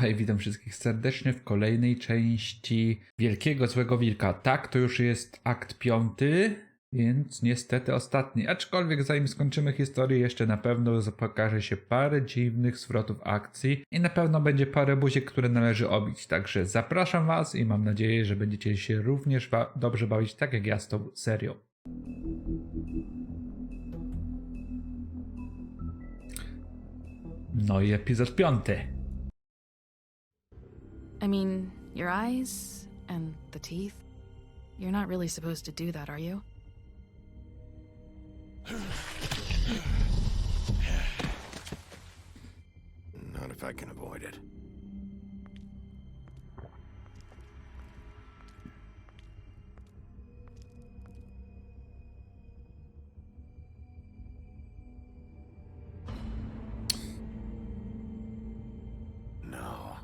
Hej, witam wszystkich serdecznie w kolejnej części Wielkiego Złego Wilka. Tak, to już jest akt 5, więc niestety ostatni. Aczkolwiek zanim skończymy historię, jeszcze na pewno pokaże się parę dziwnych zwrotów akcji i na pewno będzie parę buziek, które należy obić. Także zapraszam was i mam nadzieję, że będziecie się również dobrze bawić, tak jak ja z tą serią. No i epizod 5. I mean, your eyes and the teeth. You're not really supposed to do that, are you? Not if I can avoid it. No.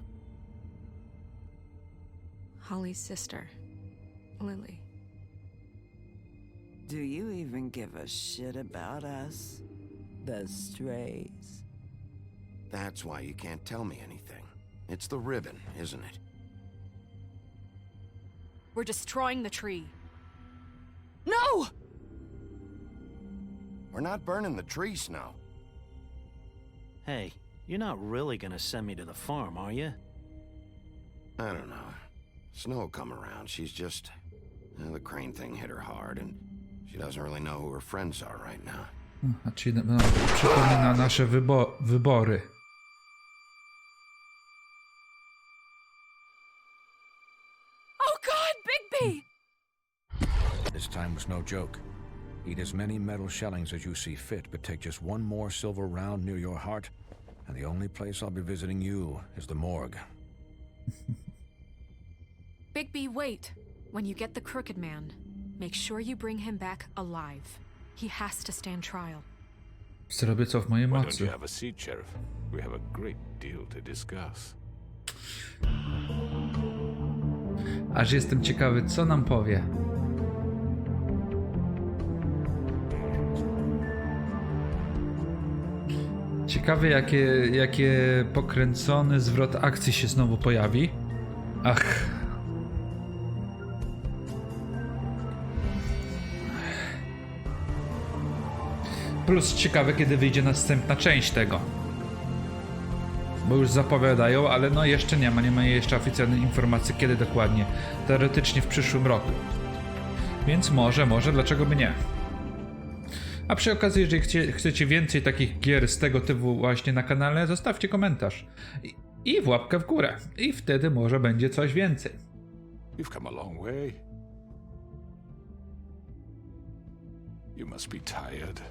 Holly's sister, Lily. Do you even give a shit about us? The strays. That's why you can't tell me anything. It's the ribbon, isn't it? We're destroying the tree. No! We're not burning the tree, Snow. Hey, you're not really gonna send me to the farm, are you? I don't know. Snow will come around. She's just... the crane thing hit her hard, and she doesn't really know who her friends are right now. A czyli przypomina nasze wybory. Oh God, Bigby! This time was no joke. Eat as many metal shellings as you see fit, but take just one more silver round near your heart, and the only place I'll be visiting you is the morgue. Bigby, wait. When you get the Crooked Man, make sure you bring him back alive. He has to stand trial. Zrobię co w mojej Why don't mocy. you have a seat, Sheriff? We have a great deal to discuss. Aż jestem ciekawy, co nam powie. Ciekawy, jakie pokręcony zwrot akcji się znowu pojawi. Ach. Plus ciekawe, kiedy wyjdzie następna część tego. Bo już zapowiadają, ale no jeszcze nie ma jeszcze oficjalnej informacji, kiedy dokładnie. Teoretycznie w przyszłym roku. Więc może, dlaczego by nie? A przy okazji, jeżeli chcecie więcej takich gier z tego typu właśnie na kanale, zostawcie komentarz. I łapkę w górę. I wtedy może będzie coś więcej. You've come a long way. You must be tired.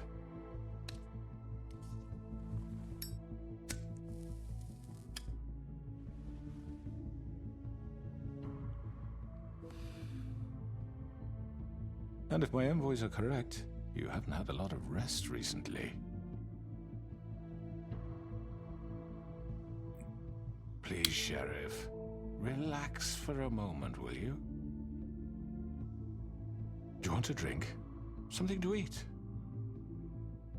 And if my envoys are correct, you haven't had a lot of rest recently. Please, Sheriff, relax for a moment, will you? Do you want a drink? Something to eat?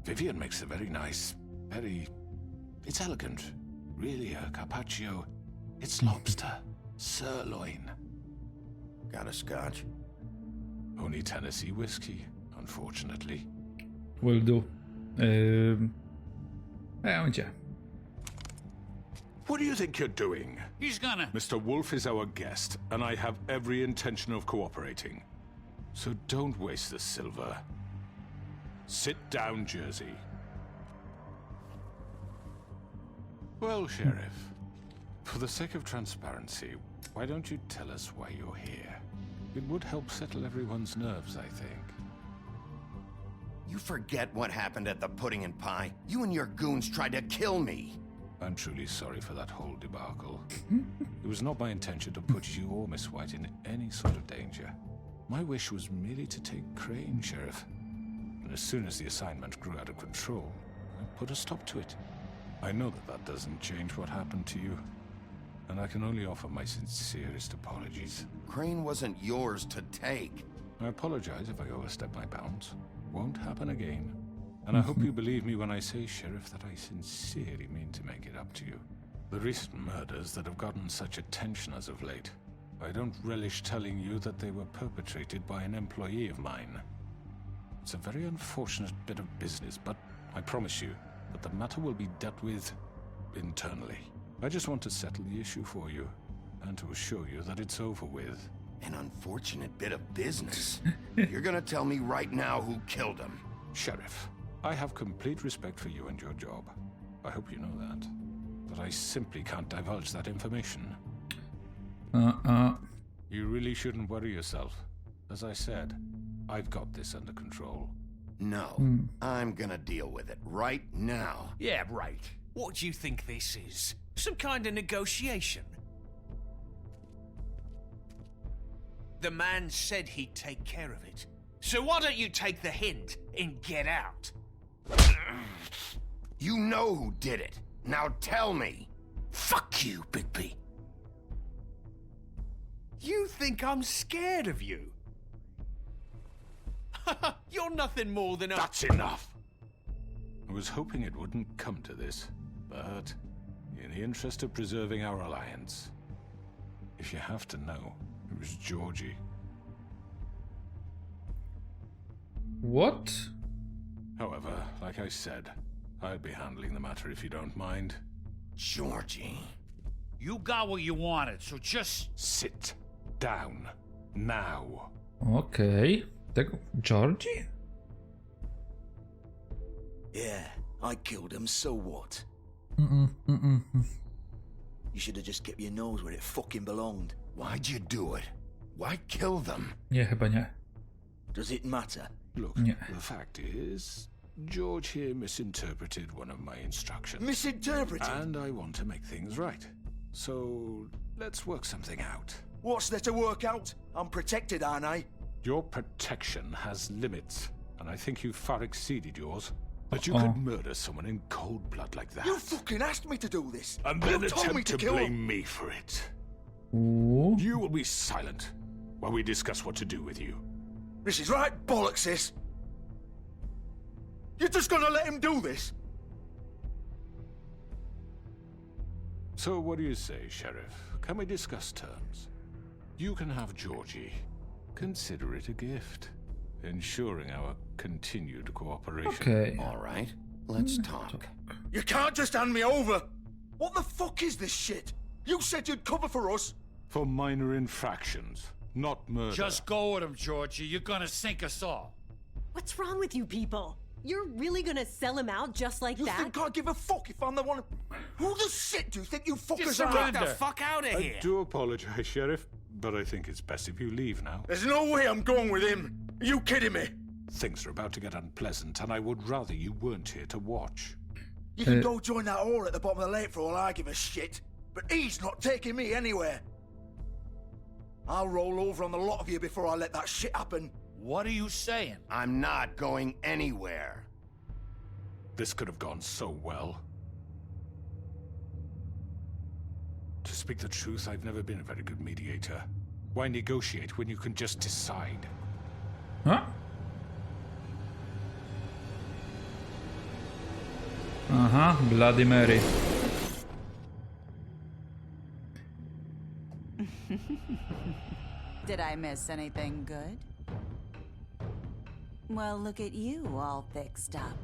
Vivian makes a very nice, it's elegant. Really, a carpaccio. It's lobster, sirloin. Got a scotch? Only Tennessee whiskey, unfortunately. Will do. Będzie. What do you think you're doing? He's gonna... Mr. Wolf is our guest, and I have every intention of cooperating. So don't waste the silver. Sit down, Jersey. Well, Sheriff, for the sake of transparency, why don't you tell us why you're here? It would help settle everyone's nerves, I think. You forget what happened at the Pudding and Pie? You and your goons tried to kill me. I'm truly sorry for that whole debacle. It was not my intention to put you or Miss White in any sort of danger. My wish was merely to take Crane, Sheriff. And as soon as the assignment grew out of control, I put a stop to it. I know that doesn't change what happened to you, and I can only offer my sincerest apologies. Crane wasn't yours to take. I apologize if I overstep my bounds. Won't happen again. And I hope you believe me when I say, Sheriff, that I sincerely mean to make it up to you. The recent murders that have gotten such attention as of late, I don't relish telling you that they were perpetrated by an employee of mine. It's a very unfortunate bit of business, but I promise you that the matter will be dealt with internally. I just want to settle the issue for you, and to assure you that it's over with. An unfortunate bit of business. You're gonna tell me right now who killed him. Sheriff, I have complete respect for you and your job. I hope you know that. But I simply can't divulge that information. You really shouldn't worry yourself. As I said, I've got this under control. No, I'm gonna deal with it right now. Yeah, right. What do you think this is? Some kind of negotiation? The man said he'd take care of it. So why don't you take the hint and get out? You know who did it. Now tell me. Fuck you, Bigby. You think I'm scared of you? You're nothing more than a... That's enough! I was hoping it wouldn't come to this, but in the interest of preserving our alliance, if you have to know, it was Georgie. What? However, like I said, I'll be handling the matter if you don't mind. Georgie. You got what you wanted, so just... Sit down. Now. Okej. Tego... Georgie? Yeah, I killed him, so what? You should have just kept your nose where it fucking belonged. Why'd you do it? Why kill them? Nie, chyba nie. Does it matter? Look, Nie. the fact is, George here misinterpreted one of my instructions. Misinterpreted? And I want to make things right. So, let's work something out. What's there to work out? I'm protected, aren't I? Your protection has limits, and I think you've far exceeded yours. But you could murder someone in cold blood like that. You fucking asked me to do this. And You then told me attempt to to kill blame him. me for it. Uuu. You will be silent while we discuss what to do with you. This is right bollocks, this. You're just gonna let him do this? So what do you say, Sheriff? Can we discuss terms? You can have Georgie. Consider it a gift, ensuring our continued cooperation. Okej. All right, let's talk. You can't just hand me over. What the fuck is this shit? You said you'd cover for us. For minor infractions, not murder. Just go with him, Georgie. You're gonna sink us all. What's wrong with you people? You're really gonna sell him out just like You that? think I give a fuck if I'm the one? Who the shit do you think you fuckers Just are? surrender. Get the fuck out of I here. do apologize, Sheriff, but I think it's best if you leave now. There's no way I'm going with him. Are you kidding me? Things are about to get unpleasant, and I would rather you weren't here to watch. You can go join that whore at the bottom of the lake for all I give a shit. But he's not taking me anywhere. I'll roll over on the lot of you before I let that shit happen. What are you saying? I'm not going anywhere. This could have gone so well. To speak the truth, I've never been a very good mediator. Why negotiate when you can just decide? A? Aha, Bloody Mary. Did I miss anything good? Well, look at you, all fixed up.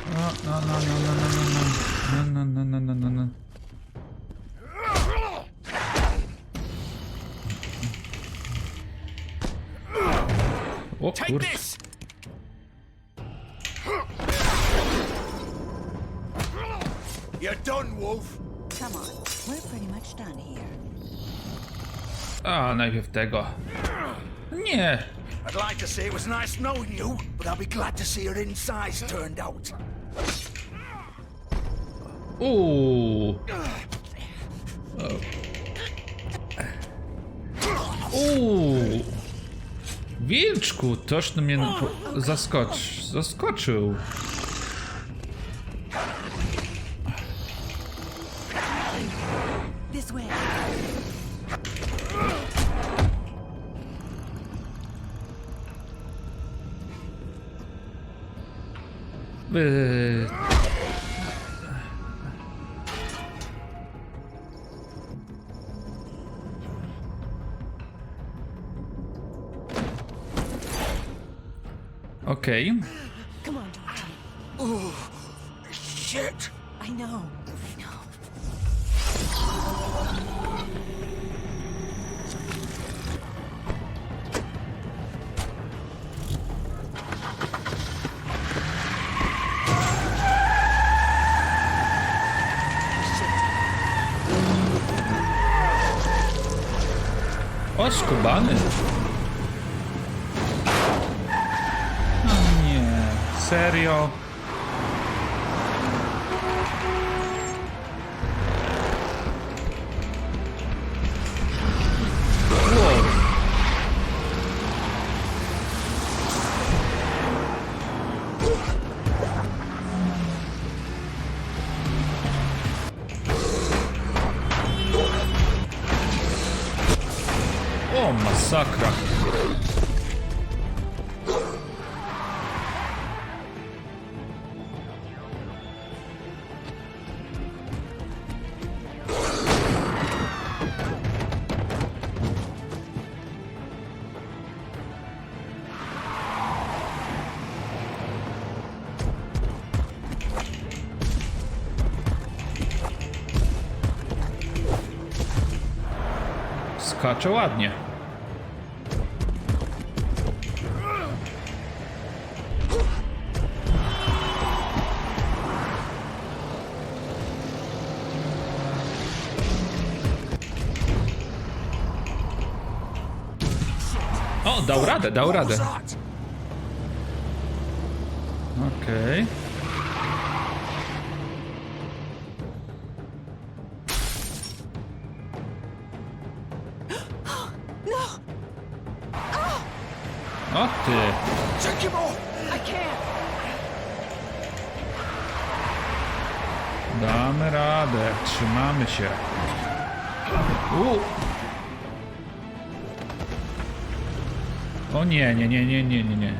No, no, no, no, no, no, no, no, no, no, no, no. O Take kur... this. You're done, Wolf. Come on, we're pretty much done here. A, najpierw tego. Nie. I'd like to say it was nice knowing you, but I'll be glad to see your insides turned out. Uuu. Uuu. Wilczku, toż na mnie zaskoczył. This way. Okej. Come on, Georgie. Oh, shit! I know. I know. O, skubany. No nie, serio? Wow. O, masakra. Skacze ładnie. O, dał radę, dał radę. Okej. O ty. Take him off! I can't. Damy radę, trzymamy się. O nie, nie, nie, nie, nie, nie, nie.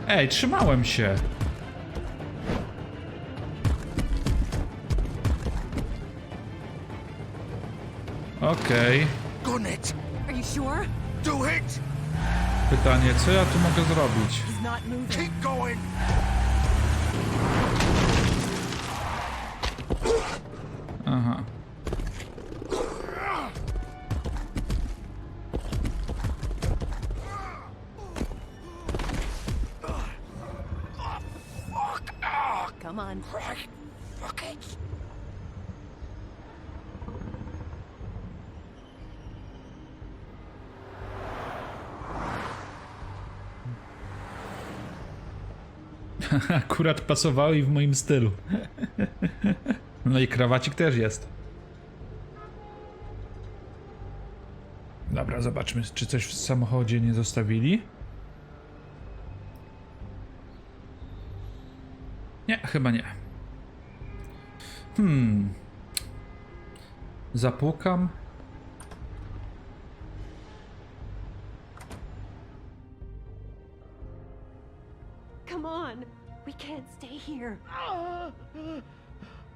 Ej, trzymałem się. Okej. Gun it! Are you sure? Do it! Pytanie, co ja tu mogę zrobić? He's not moving. Keep going! Aha. Come on. Right. Fuck it! Akurat pasowały i w moim stylu. No i krawacik też jest. Dobra, zobaczmy, czy coś w samochodzie nie zostawili. Nie, chyba nie. Zapukam. Come on. We can't stay here.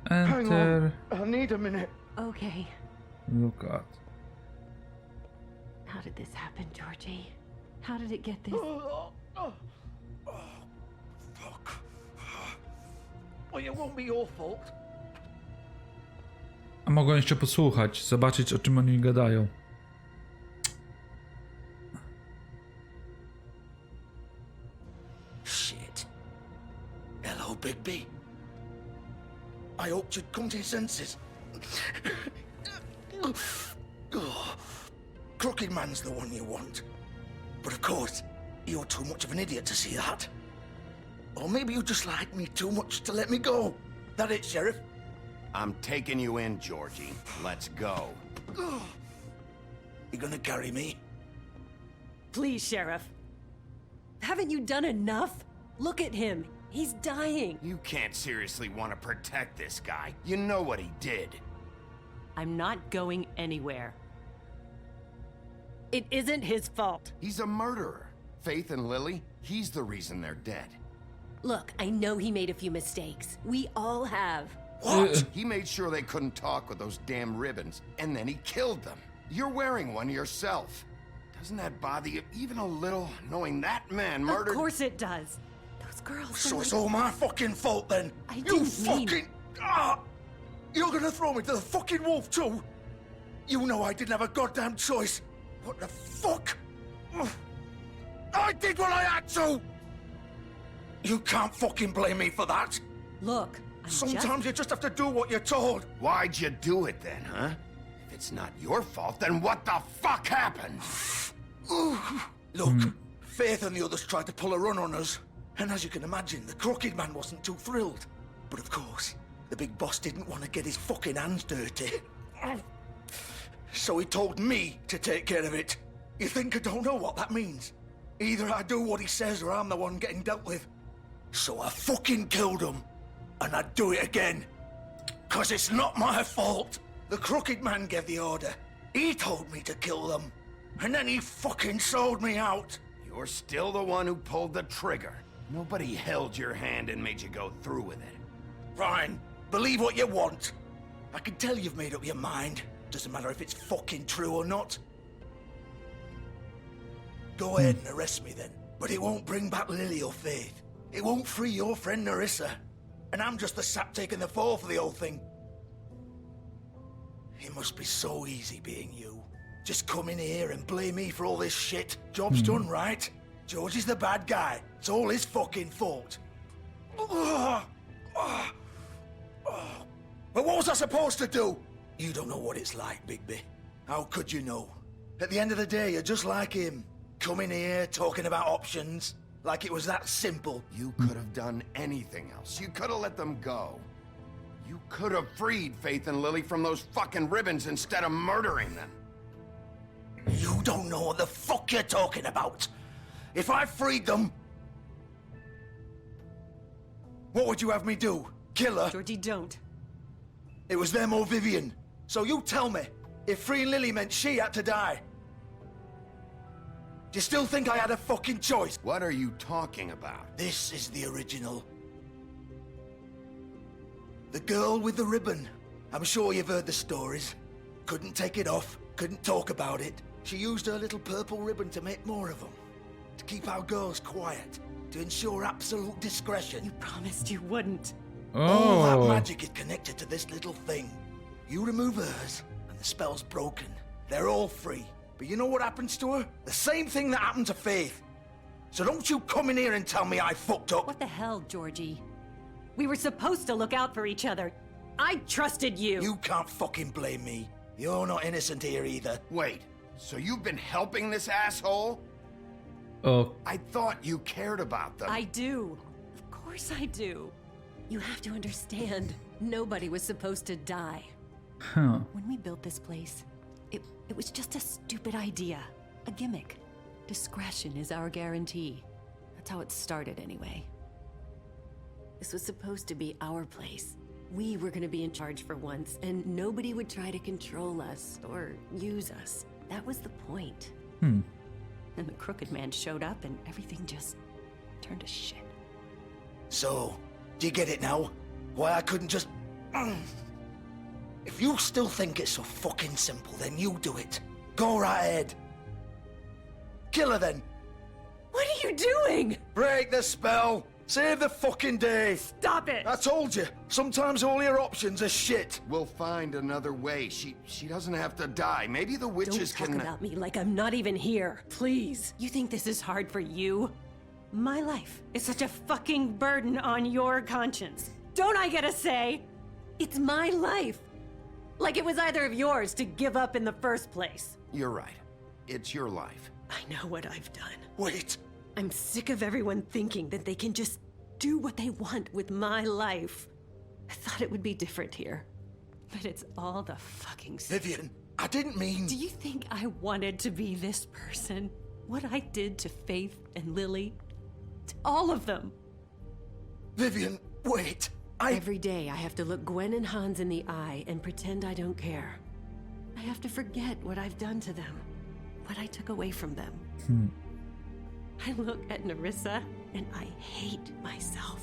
Enter. I need a minute. Okay. Look out. How did this happen, Georgie? How did it get this? Fuck. Well, it won't be your fault. A mogłem jeszcze posłuchać, zobaczyć, o czym oni gadają. Shit. Hello, Bigby. I hoped you'd come to your senses. Crooked Man's the one you want. But of course, you're too much of an idiot to see that. Or maybe you just like me too much to let me go. That it, Sheriff? I'm taking you in, Georgie. Let's go. You gonna carry me? Please, Sheriff. Haven't you done enough? Look at him. He's dying. You can't seriously want to protect this guy. You know what he did. I'm not going anywhere. It isn't his fault. He's a murderer. Faith and Lily, he's the reason they're dead. Look, I know he made a few mistakes. We all have. What? He made sure they couldn't talk with those damn ribbons, and then he killed them. You're wearing one yourself. Doesn't that bother you even a little, knowing that man murdered... Of course it does. Those girls... So it's all my fucking fault then? I You didn't mean- fucking... Ah! You're gonna throw me to the fucking wolf too? You know I didn't have a goddamn choice. What the fuck? Ugh. I did what I had to! You can't fucking blame me for that. Look, I'm Sometimes you just have to do what you're told. Why'd you do it then, huh? If it's not your fault, then what the fuck happened? Look, Faith and the others tried to pull a run on us. And as you can imagine, the crooked man wasn't too thrilled. But of course, the big boss didn't want to get his fucking hands dirty. So he told me to take care of it. You think I don't know what that means? Either I do what he says or I'm the one getting dealt with. So I fucking killed him. And I'd do it again. 'Cause it's not my fault. The crooked man gave the order. He told me to kill them. And then he fucking sold me out. You're still the one who pulled the trigger. Nobody held your hand and made you go through with it. Fine. Believe what you want. I can tell you've made up your mind. Doesn't matter if it's fucking true or not. Go ahead and arrest me then. But it won't bring back Lily or Faith. It won't free your friend Narissa. And I'm just the sap taking the fall for the whole thing. It must be so easy being you. Just come in here and blame me for all this shit. Job's done, right? George is the bad guy. It's all his fucking fault. But what was I supposed to do? You don't know what it's like, Bigby. How could you know? At the end of the day, you're just like him. Coming here, talking about options. Like it was that simple. You could have done anything else. You could have let them go. You could have freed Faith and Lily from those fucking ribbons instead of murdering them. You don't know what the fuck you're talking about. If I freed them... What would you have me do? Kill her? Georgie, don't. It was them or Vivian. So you tell me, if freeing Lily meant she had to die. Do you still think I had a fucking choice? What are you talking about? This is the original. The girl with the ribbon. I'm sure you've heard the stories. Couldn't take it off, couldn't talk about it. She used her little purple ribbon to make more of them. To keep our girls quiet. To ensure absolute discretion. You promised you wouldn't. All that magic is connected to this little thing. You remove hers, and the spell's broken. They're all free. But you know what happens to her? The same thing that happened to Faith. So don't you come in here and tell me I fucked up. What the hell, Georgie? We were supposed to look out for each other. I trusted you. You can't fucking blame me. You're not innocent here either. Wait, so you've been helping this asshole? Oh. I thought you cared about them. I do. Of course I do. You have to understand, nobody was supposed to die. Huh. When we built this place, it was just a stupid idea. A gimmick. Discretion is our guarantee. That's how it started anyway. This was supposed to be our place. We were gonna be in charge for once, and nobody would try to control us or use us. That was the point. And the crooked man showed up and everything just turned to shit. So, do you get it now? Why I couldn't just... If you still think it's so fucking simple, then you do it. Go right ahead. Kill her then. What are you doing? Break the spell. Save the fucking day. Stop it! I told you, sometimes all your options are shit. We'll find another way. She doesn't have to die. Maybe the witches Don't can... talk about me like I'm not even here. Please. You think this is hard for you? My life is such a fucking burden on your conscience. Don't I get a say? It's my life. Like it was either of yours to give up in the first place. You're right. It's your life. I know what I've done. Wait. I'm sick of everyone thinking that they can just do what they want with my life. I thought it would be different here. But it's all the fucking same. Vivian, I didn't mean... Do you think I wanted to be this person? What I did to Faith and Lily? To all of them. Vivian, wait. Every day I have to look Gwen and Hans in the eye and pretend I don't care. I have to forget what I've done to them. What I took away from them. I look at Narissa and I hate myself.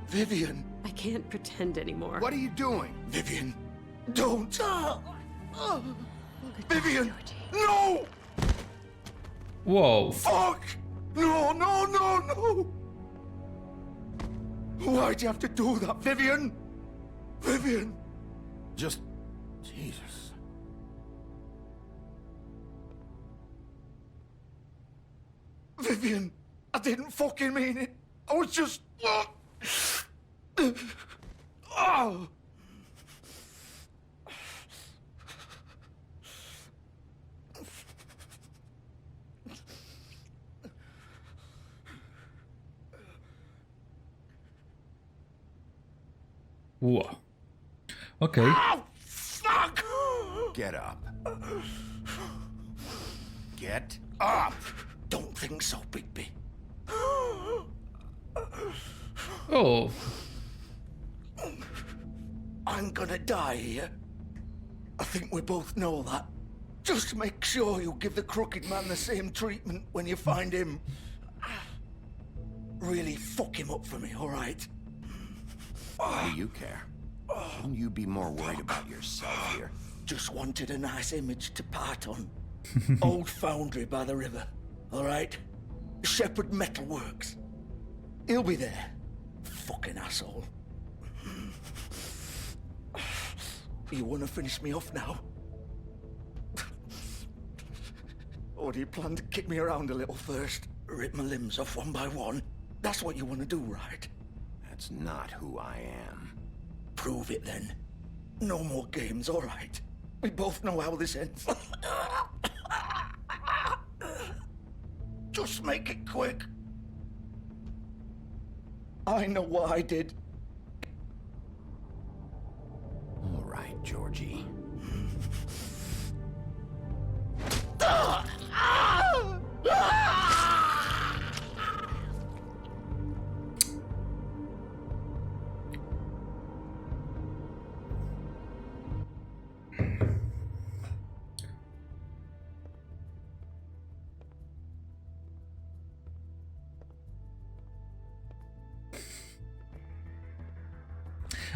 Vivian! I can't pretend anymore. What are you doing? Vivian! Don't! Vivian! No! Wow. Fuck! No, no, no, no! Why'd you have to do that, Vivian? Vivian! Just... Jesus. Vivian! I didn't fucking mean it. I was just... Oh! Whoa. Okay. Oh, fuck! Get up. Get up! Don't think so, Bigby. Oh. I'm gonna die here. I think we both know that. Just make sure you give the crooked man the same treatment when you find him. Really fuck him up for me, all right? Why do you care? Shouldn't you be more worried about yourself here? Just wanted a nice image to part on. Old foundry by the river, all right? Shepherd Metalworks. He'll be there. Fucking asshole. You wanna finish me off now? Or do you plan to kick me around a little first? Rip my limbs off one by one? That's what you wanna do, right? That's not who I am. Prove it then. No more games, all right? We both know how this ends. Just make it quick. I know what I did. All right, Georgie.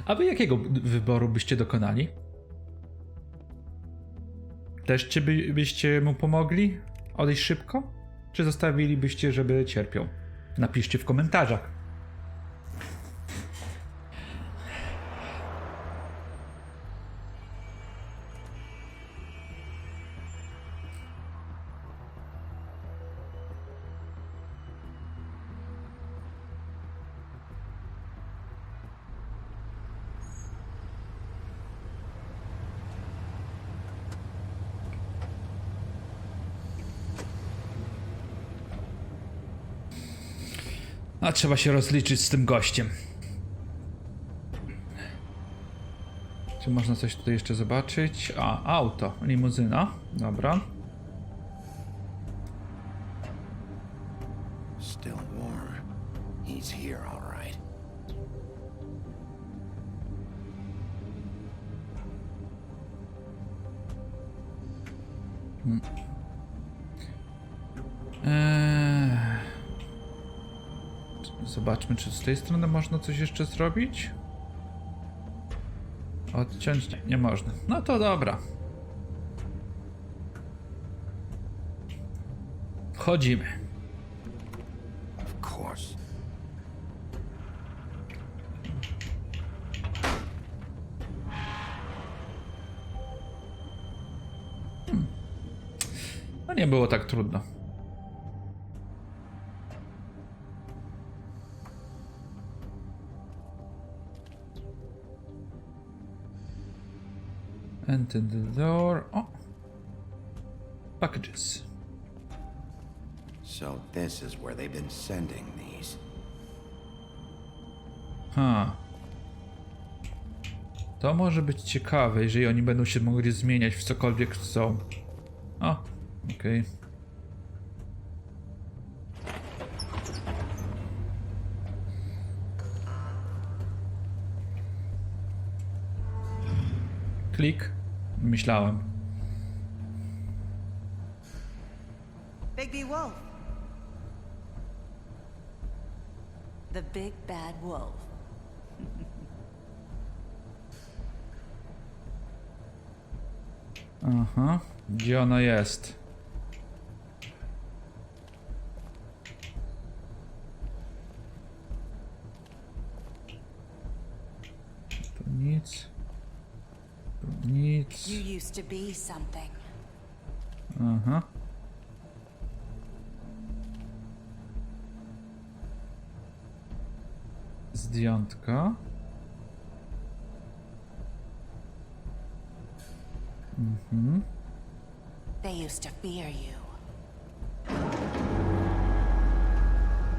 A wy jakiego wyboru byście dokonali? Też byście mu pomogli odejść szybko? Czy zostawilibyście, żeby cierpiał? Napiszcie w komentarzach. A trzeba się rozliczyć z tym gościem. Czy można coś tutaj jeszcze zobaczyć? A, auto, limuzyna. Dobra. Still warm. He's here, all right. Zobaczmy, czy z tej strony można coś jeszcze zrobić. Odciąć? Nie można. No to dobra. Wchodzimy. Of course. No nie było tak trudno. Enter the door. Oh. Packages. So this is where they've been sending these. To może być ciekawe, jeżeli oni będą się mogli zmieniać w cokolwiek chcą. O, okej. Klik. Myślałem. Bigby Wolf. The big bad wolf. Aha, gdzie ona jest? Tu nic. Tu nic. You used to be something. Aha. Zdjątka. Mhm. They used to fear you.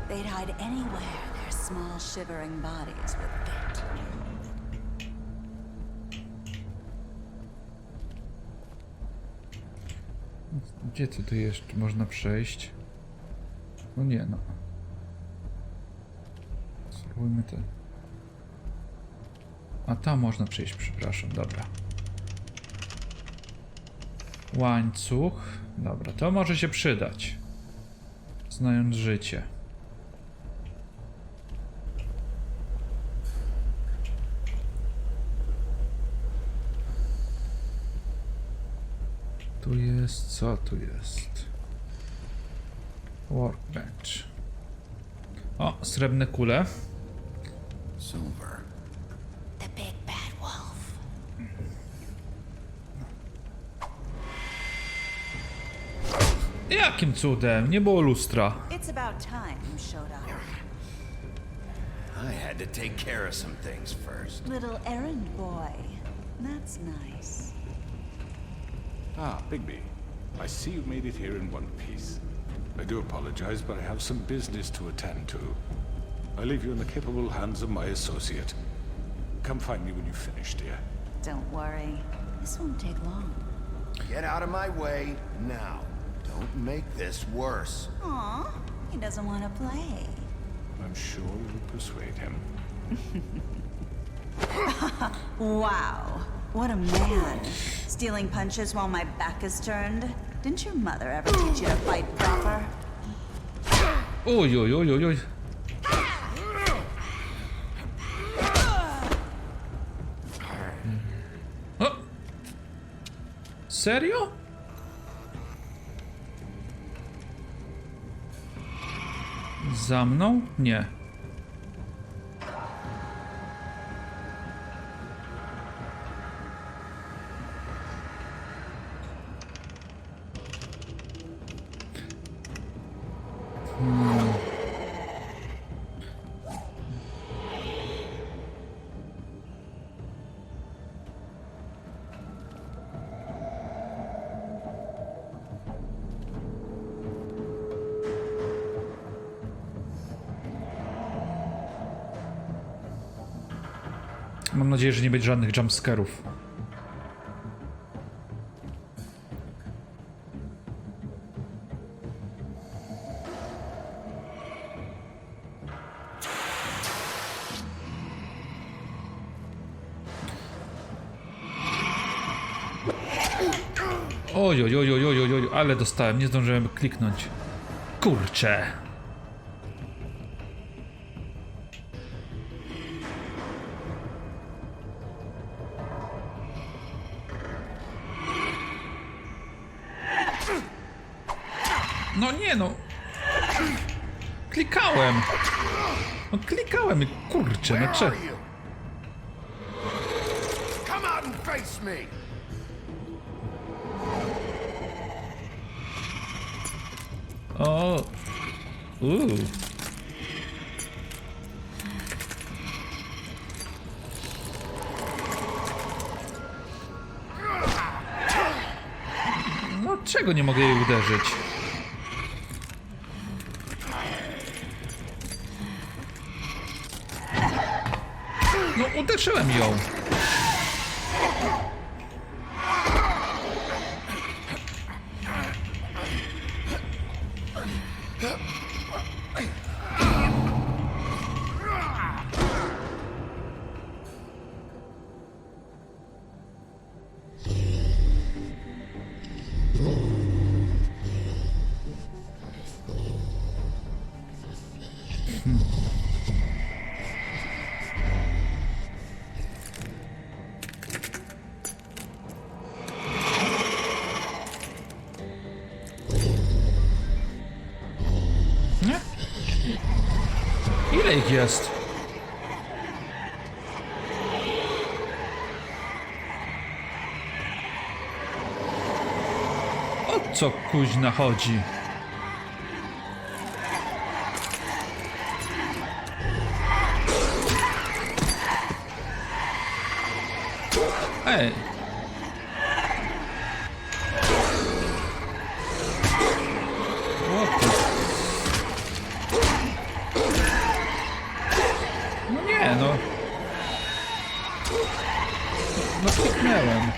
They'd hide anywhere their small shivering bodies would fit. Gdzie tu jeszcze można przejść? No nie, no. Spróbujmy ten. A tam można przejść, przepraszam, dobra. Łańcuch. Dobra, to może się przydać. Znając życie. Tu jest, co tu jest? Workbench. O, srebrne kule. Silver. The big bad wolf. Jakim cudem? Nie było lustra. It's about time you showed up. I had to take care of some things first. Little errand boy. That's nice. Ah, Bigby. I see you've made it here in one piece. I do apologize, but I have some business to attend to. I leave you in the capable hands of my associate. Come find me when you've finished, dear. Don't worry. This won't take long. Get out of my way now. Don't make this worse. Aw, he doesn't want to play. I'm sure you'll persuade him. Wow, what a man. Stealing punches while my back is turned. Didn't your mother ever teach you to fight proper? Oj, oj, oj, oj, oj. O! Serio? Za mną? Nie. Mam nadzieję, że nie będzie żadnych jumpscarów. Oj, oj, oj, oj, oj, oj, ale dostałem, nie zdążyłem kliknąć. Kurczę. No nie no. Klikałem. No klikałem i kurczę, no Where are you? Come out and face me. O. No czego nie mogę jej uderzyć? No uderzyłem ją. Ile ich jest? O co kuźna chodzi? Ej! O ty. No nie, no. No kliknęłem.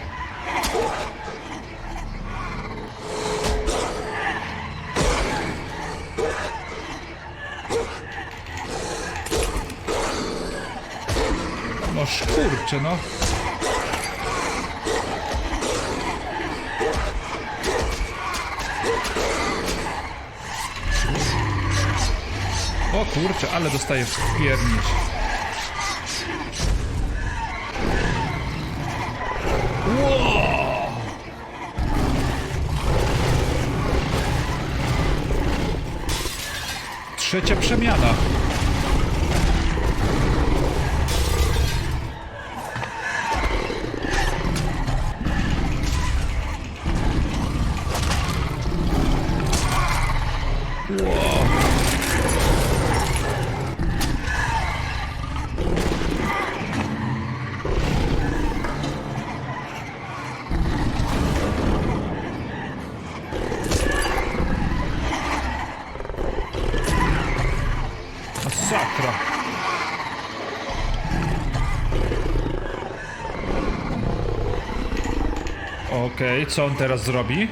No kurczę, no. O kurczę, ale dostaję w piernicz. Wow! Trzecia przemiana. Wow. Masakra. Okej, co on teraz zrobi?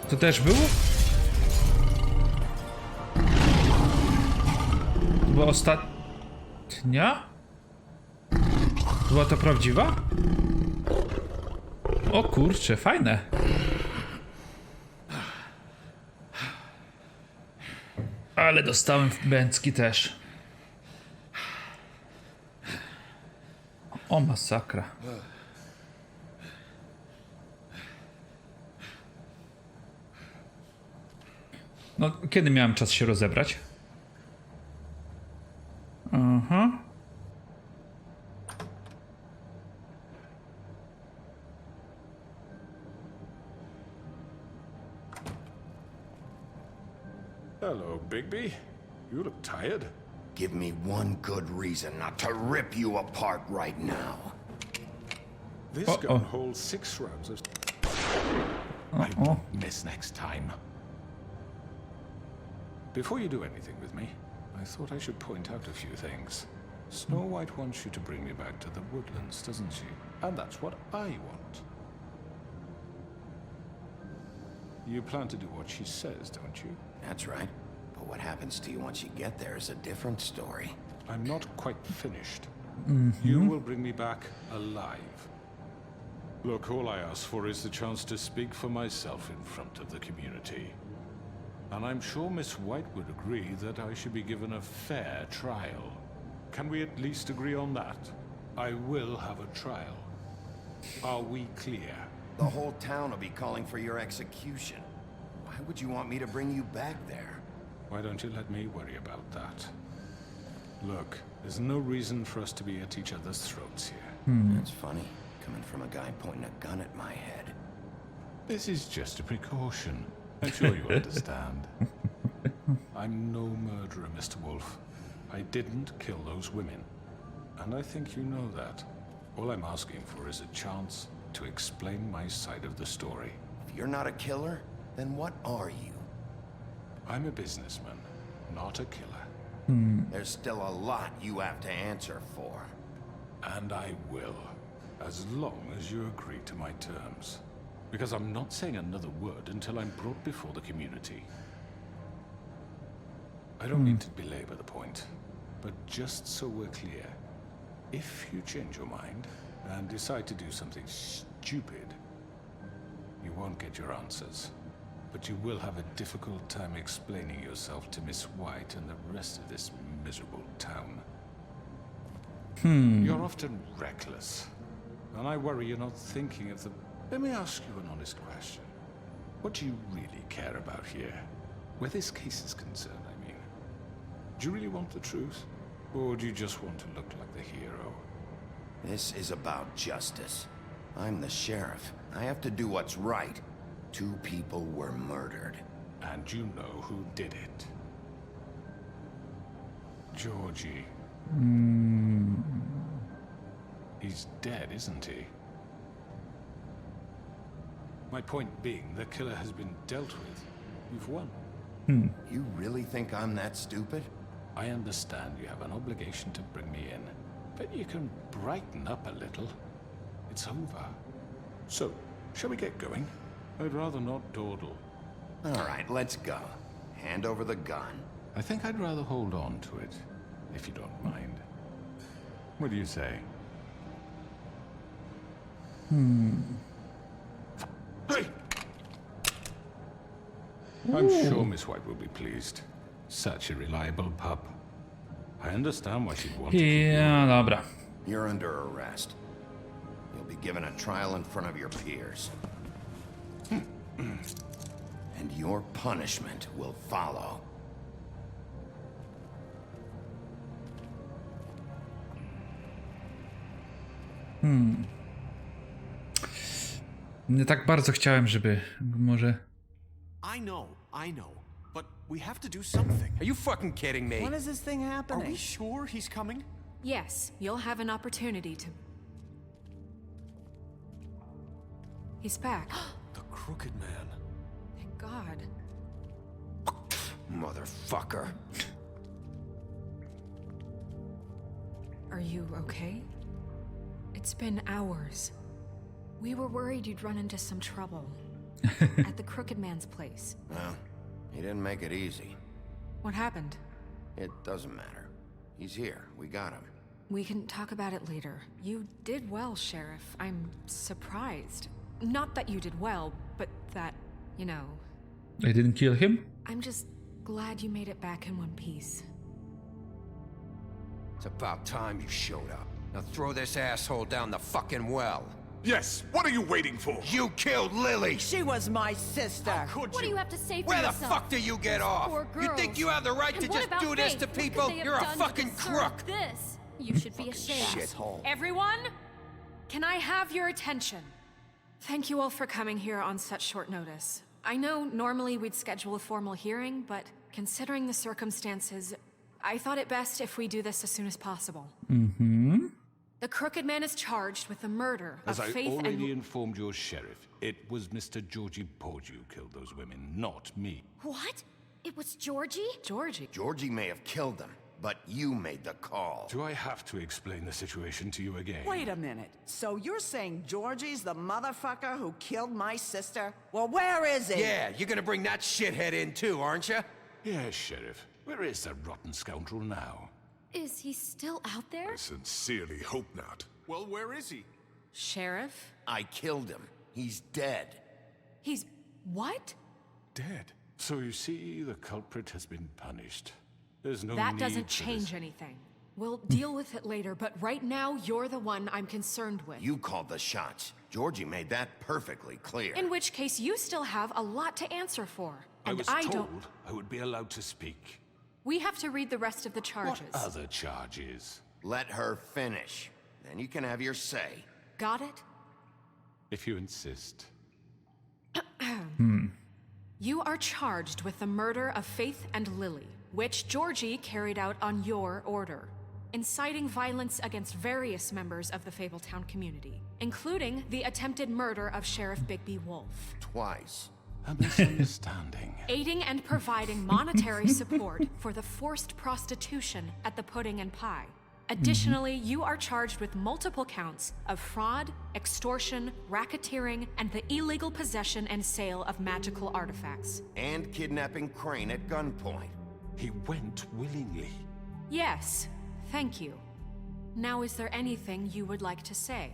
To też było? To była ostatnia? Była to prawdziwa? O kurczę, fajne. Ale dostałem w bęcki też. O masakra. No, kiedy miałem czas się rozebrać? Aha. Hello, Bigby. You look tired. Give me one good reason not to rip you apart right now. This gun holds 6 rounds of... I won't miss next time. Before you do anything with me, I thought I should point out a few things. Snow White wants you to bring me back to the woodlands, doesn't she? And that's what I want. You plan to do what she says, don't you? That's right. But what happens to you once you get there is a different story. I'm not quite finished. You will bring me back alive. Look, all I ask for is the chance to speak for myself in front of the community. And I'm sure Miss White would agree that I should be given a fair trial. Can we at least agree on that? I will have a trial. Are we clear? The whole town will be calling for your execution. Why would you want me to bring you back there? Why don't you let me worry about that? Look, there's no reason for us to be at each other's throats here. That's funny, coming from a guy pointing a gun at my head. This is just a precaution. I'm sure you understand. I'm no murderer, Mr. Wolf. I didn't kill those women. And I think you know that. All I'm asking for is a chance to explain my side of the story. If you're not a killer, then what are you? I'm a businessman, not a killer. There's still a lot you have to answer for. And I will, as long as you agree to my terms. Because I'm not saying another word until I'm brought before the community. I don't mean to belabor the point, but just so we're clear, if you change your mind and decide to do something stupid, you won't get your answers. But you will have a difficult time explaining yourself to Miss White and the rest of this miserable town. You're often reckless, and I worry you're not thinking of the... Let me ask you an honest question. What do you really care about here? Where this case is concerned, I mean. Do you really want the truth? Or do you just want to look like the hero? This is about justice. I'm the sheriff. I have to do what's right. 2 people were murdered. And you know who did it. Georgie. He's dead, isn't he? My point being, the killer has been dealt with. You've won. You really think I'm that stupid? I understand you have an obligation to bring me in, but you can brighten up a little. It's over. So, shall we get going? I'd rather not dawdle. All right, let's go. Hand over the gun. I think I'd rather hold on to it, if you don't mind. What do you say? Hey! I'm sure Miss White will be pleased. Such a reliable pup. I understand why she'd want to keep you. Ja, dobra. You're under arrest. You'll be given a trial in front of your peers. And your punishment will follow. Nie tak bardzo chciałem, żeby może... I know, but we have to do something. Are you fucking kidding me? When is this thing Are happening? we sure he's coming? Yes, you'll have an opportunity to... He's back. The Crooked Man. Thank God. Motherfucker. Are you okay? It's been hours. We were worried you'd run into some trouble. At the Crooked Man's place. Well, he didn't make it easy. What happened? It doesn't matter. He's here. We got him. We can talk about it later. You did well, Sheriff. I'm surprised. Not that you did well, but that, you know... I didn't kill him? I'm just glad you made it back in one piece. It's about time you showed up. Now throw this asshole down the fucking well. Yes, what are you waiting for? You killed Lily! She was my sister. Could What do you have to say for Where the yourself? fuck do you get off? Poor You think girls. you have the right And to what just about do this Faith? to What could people? they have You're a done to fucking deserve crook! This. You should be ashamed. Shithole. Everyone, can I have your attention? Thank you all for coming here on such short notice. I know normally we'd schedule a formal hearing, but considering the circumstances, I thought it best if we do this as soon as possible. The Crooked Man is charged with the murder As of I Faith already and... informed your sheriff, it was Mr. Georgie Porgy who killed those women, not me. What? It was Georgie? Georgie? Georgie may have killed them, but you made the call. Do I have to explain the situation to you again? Wait a minute. So you're saying Georgie's the motherfucker who killed my sister? Well, where is he? Yeah, you're gonna bring that shithead in too, aren't you? Yes, Sheriff. Where is that rotten scoundrel now? Is he still out there? Sincerely hope not. Well, where is he? Sheriff? I killed him. He's dead. He's... what? Dead. So you see, the culprit has been punished. There's no That need doesn't for change this. anything. We'll deal with it later, but right now, you're the one I'm concerned with. You called the shots. Georgie made that perfectly clear. In which case, you still have a lot to answer for. I And was I told don't... I would be allowed to speak. We have to read the rest of the charges. What other charges? Let her finish. Then you can have your say. Got it? If you insist. You are charged with the murder of Faith and Lily, which Georgie carried out on your order, inciting violence against various members of the Fabletown community, including the attempted murder of Sheriff Bigby Wolf. Twice. A misunderstanding. Aiding and providing monetary support for the forced prostitution at the Pudding and Pie. Additionally, you are charged with multiple counts of fraud, extortion, racketeering, and the illegal possession and sale of magical artifacts. And kidnapping Crane at gunpoint. He went willingly. Yes, thank you. Now, is there anything you would like to say?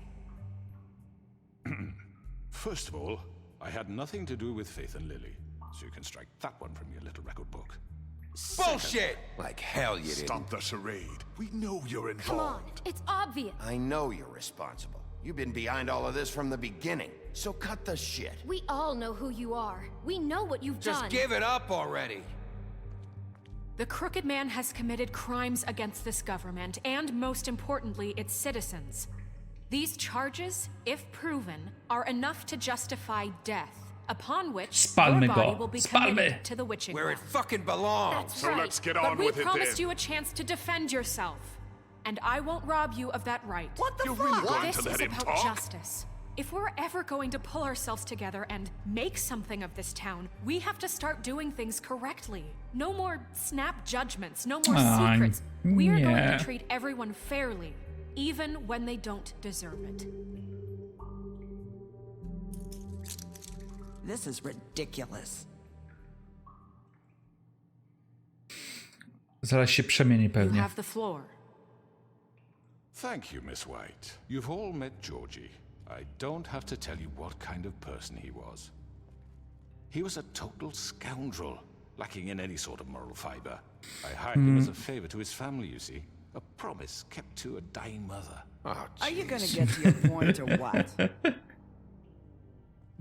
First of all, I had nothing to do with Faith and Lily, so you can strike that one from your little record book. Bullshit! Like hell you didn't. Stop the charade. We know you're involved. Come on, it's obvious. I know you're responsible. You've been behind all of this from the beginning, so cut the shit. We all know who you are. We know what you've done. Just give it up already. The Crooked Man has committed crimes against this government, and most importantly, its citizens. These charges, if proven, are enough to justify death, upon which your body will be committed to the witching Where well. it fucking belongs. That's So right. let's get But on we with it promised then. you a chance to defend yourself, and I won't rob you of that right. What the You're fuck? really going This to let is him about talk? justice. If we're ever going to pull ourselves together and make something of this town, we have to start doing things correctly. No more snap judgments, no more secrets. We are going to treat everyone fairly, even when they don't deserve it. This is ridiculous. Zaraz się przemieni You pewnie. have the floor. Thank you, Miss White. You've all met Georgie. I don't have to tell you what kind of person he was. He was a total scoundrel, lacking in any sort of moral fiber. I hired him as a favor to his family, you see. A promise kept to a dying mother. Oh, Are you gonna get to your point or what?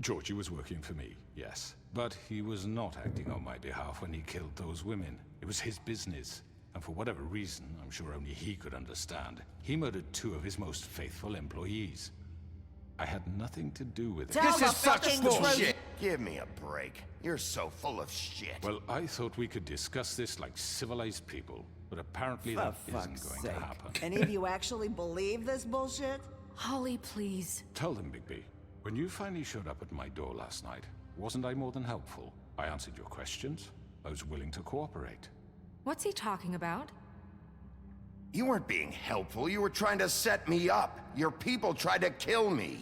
Georgie was working for me, yes. But he was not acting on my behalf when he killed those women. It was his business. And for whatever reason, I'm sure only he could understand, he murdered 2 of his most faithful employees. I had nothing to do with it. Tell This the is such fucking bullshit. truth. Give me a break. You're so full of shit. Well, I thought we could discuss this like civilized people, but apparently For that isn't fuck's going sake. to happen. Any of you actually believe this bullshit? Holly, please. Tell them, Bigby, when you finally showed up at my door last night, wasn't I more than helpful? I answered your questions. I was willing to cooperate. What's he talking about? You weren't being helpful. You were trying to set me up. Your people tried to kill me.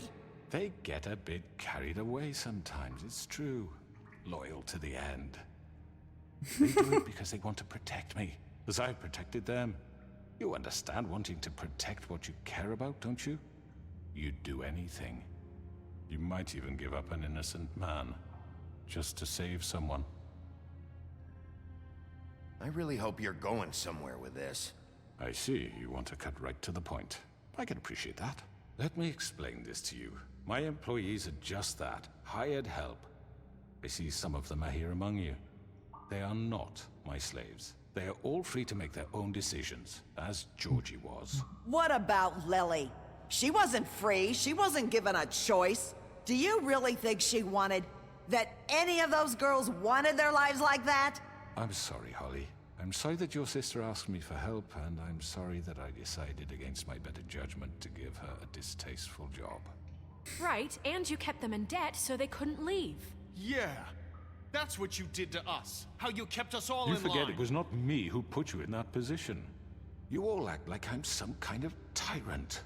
They get a bit carried away sometimes, it's true. Loyal to the end. They do it because they want to protect me, as I've protected them. You understand wanting to protect what you care about, don't you? You'd do anything. You might even give up an innocent man, just to save someone. I really hope you're going somewhere with this. I see, you want to cut right to the point. I can appreciate that. Let me explain this to you. My employees are just that, hired help. I see some of them are here among you. They are not my slaves. They are all free to make their own decisions, as Georgie was. What about Lily? She wasn't free. She wasn't given a choice. Do you really think she wanted... that any of those girls wanted their lives like that? I'm sorry, Holly. I'm sorry that your sister asked me for help, and I'm sorry that I decided against my better judgment to give her a distasteful job. Right, and you kept them in debt so they couldn't leave. Yeah, that's what you did to us. How you kept us all You in forget line. it was not me who put you in that position. You all act like I'm some kind of tyrant.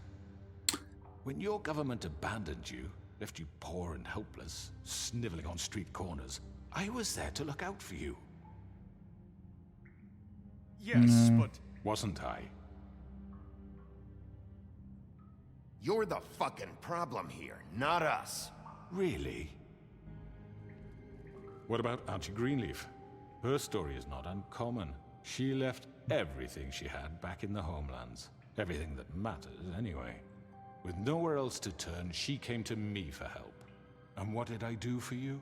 When your government abandoned you, left you poor and helpless, sniveling on street corners, I was there to look out for you. Yes, but... Wasn't I? You're the fucking problem here, not us. Really? What about Auntie Greenleaf? Her story is not uncommon. She left everything she had back in the homelands. Everything that matters, anyway. With nowhere else to turn, she came to me for help. And what did I do for you?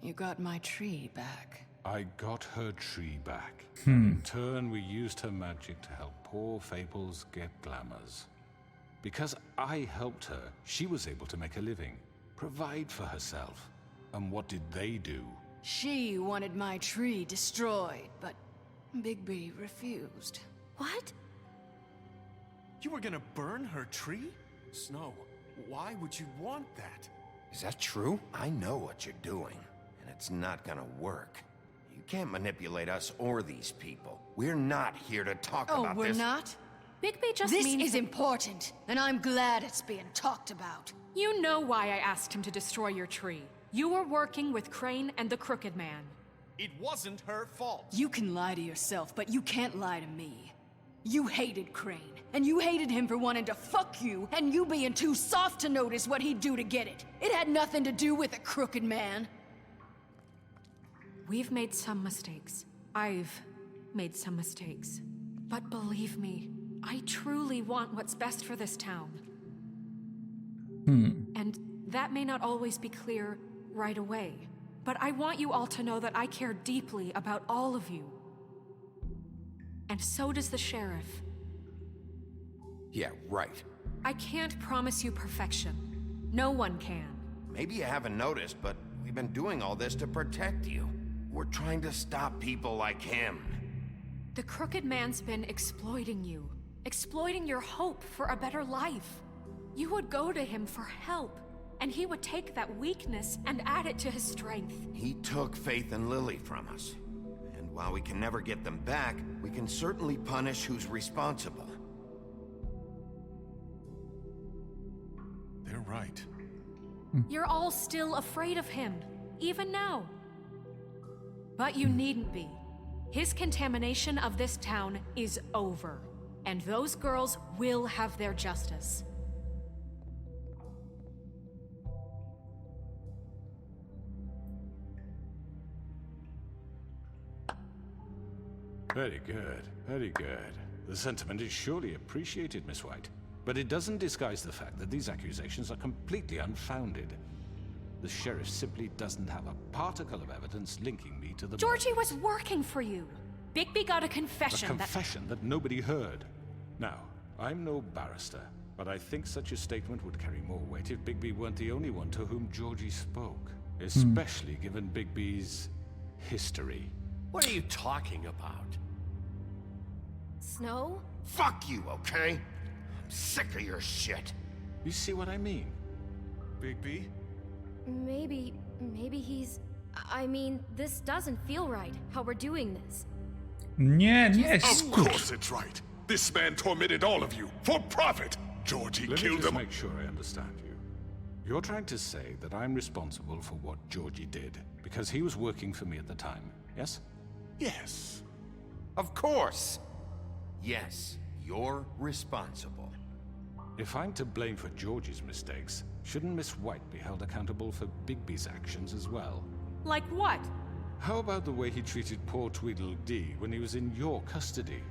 You got my tree back. I got her tree back. In turn, we used her magic to help poor Fables get glamours. Because I helped her, she was able to make a living, provide for herself. And what did they do? She wanted my tree destroyed, but Bigby refused. What? You were gonna burn her tree? Snow, why would you want that? Is that true? I know what you're doing. and it's not gonna work. You can't manipulate us or these people. We're not here to talk Oh, about we're this. not? Bigby just This means is important, and I'm glad it's being talked about. You know why I asked him to destroy your tree. You were working with Crane and the Crooked Man. It wasn't her fault. You can lie to yourself, but you can't lie to me. You hated Crane, and you hated him for wanting to fuck you, and you being too soft to notice what he'd do to get it. It had nothing to do with a Crooked Man. We've made some mistakes. I've made some mistakes. But believe me, I truly want what's best for this town. And that may not always be clear right away. But I want you all to know that I care deeply about all of you. And so does the sheriff. Yeah, right. I can't promise you perfection. No one can. Maybe you haven't noticed, but we've been doing all this to protect you. We're trying to stop people like him. The Crooked Man's been exploiting you. Exploiting your hope for a better life. You would go to him for help, and he would take that weakness and add it to his strength. He took Faith and Lily from us. And while we can never get them back, we can certainly punish who's responsible. They're right. You're all still afraid of him, even now. But you needn't be. His contamination of this town is over, and those girls will have their justice. Very good, very good. The sentiment is surely appreciated, Miss White. But it doesn't disguise the fact that these accusations are completely unfounded. The sheriff simply doesn't have a particle of evidence linking me to the... Georgie was working for you. Bigby got a confession A confession that nobody heard. Now, I'm no barrister, but I think such a statement would carry more weight if Bigby weren't the only one to whom Georgie spoke. Especially given Bigby's history. What are you talking about? Snow? Fuck you, okay? I'm sick of your shit. You see what I mean? Bigby? Maybe he's... I mean, this doesn't feel right, how we're doing this. Nie, Of course it's right. This man tormented all of you for profit. Georgie Let me killed just him. make sure I understand you. You're trying to say that I'm responsible for what Georgie did because he was working for me at the time, yes? Yes. Of course. Yes, you're responsible. If I'm to blame for Georgie's mistakes, shouldn't Miss White be held accountable for Bigby's actions as well? Like what? How about the way he treated poor Tweedledee when he was in your custody?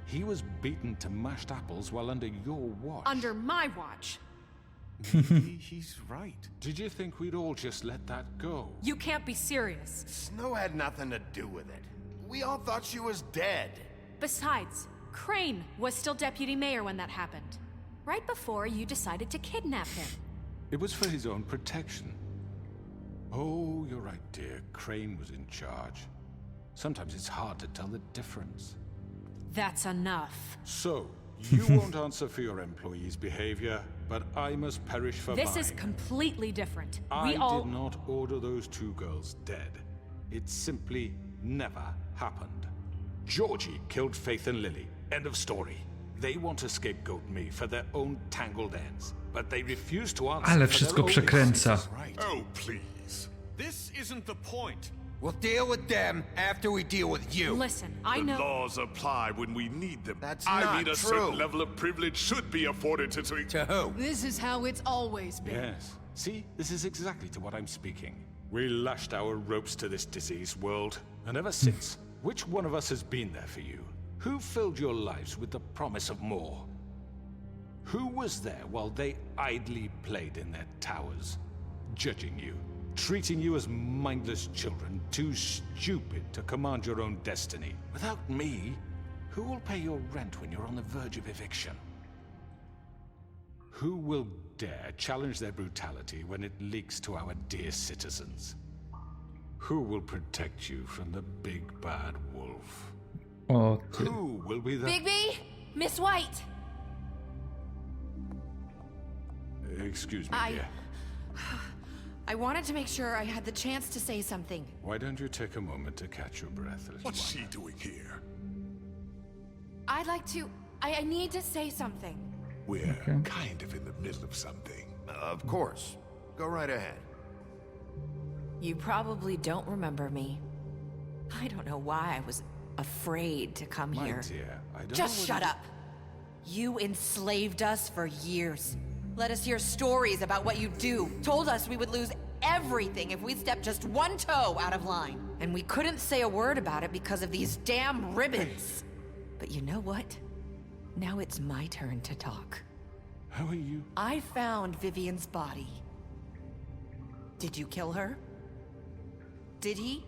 He was beaten to mashed apples while under your watch. Under my watch. Maybe he's right. Did you think we'd all just let that go? You can't be serious. Snow had nothing to do with it. We all thought she was dead. Besides, Crane was still deputy mayor when that happened. Right before you decided to kidnap him. It was for his own protection. Oh, you're right, dear. Crane was in charge. Sometimes it's hard to tell the difference. That's enough. So, you won't answer for your employees' behavior, but I must perish for This mine. is completely different. I We all... did not order those two girls dead. It simply never happened. Georgie killed Faith and Lily. End of story. They want to scapegoat me for their own tangled ends, but they refuse to answer Ale for wszystko their own przekręca. Right. Oh, please. This isn't the point. We'll deal with them after we deal with you. Listen, I The know... laws apply when we need them. That's I not mean, a true. certain level of privilege should be afforded to... To who? This is how it's always been. Yes. See, this is exactly to what I'm speaking. We lashed our ropes to this diseased world, and ever since, which one of us has been there for you? Who filled your lives with the promise of more? Who was there while they idly played in their towers, judging you, treating you as mindless children, too stupid to command your own destiny? Without me, who will pay your rent when you're on the verge of eviction? Who will dare challenge their brutality when it leaks to our dear citizens? Who will protect you from the big bad wolf? O ty. Who will be the... Bigby! Miss White! Excuse me, dear. I wanted to make sure I had the chance to say something. Why don't you take a moment to catch your breath, little What's one? she doing here? I'd like to... I need to say something. We're kind of in the middle of something. Of course. Go right ahead. You probably don't remember me. I don't know why I was afraid to come My here. dear, I don't Just know shut up. You enslaved us for years. Let us hear stories about what you do. Told us we would lose everything if we stepped just one toe out of line. And we couldn't say a word about it because of these damn ribbons. But you know what? Now it's my turn to talk. How are you? I found Vivian's body. Did you kill her? Did he?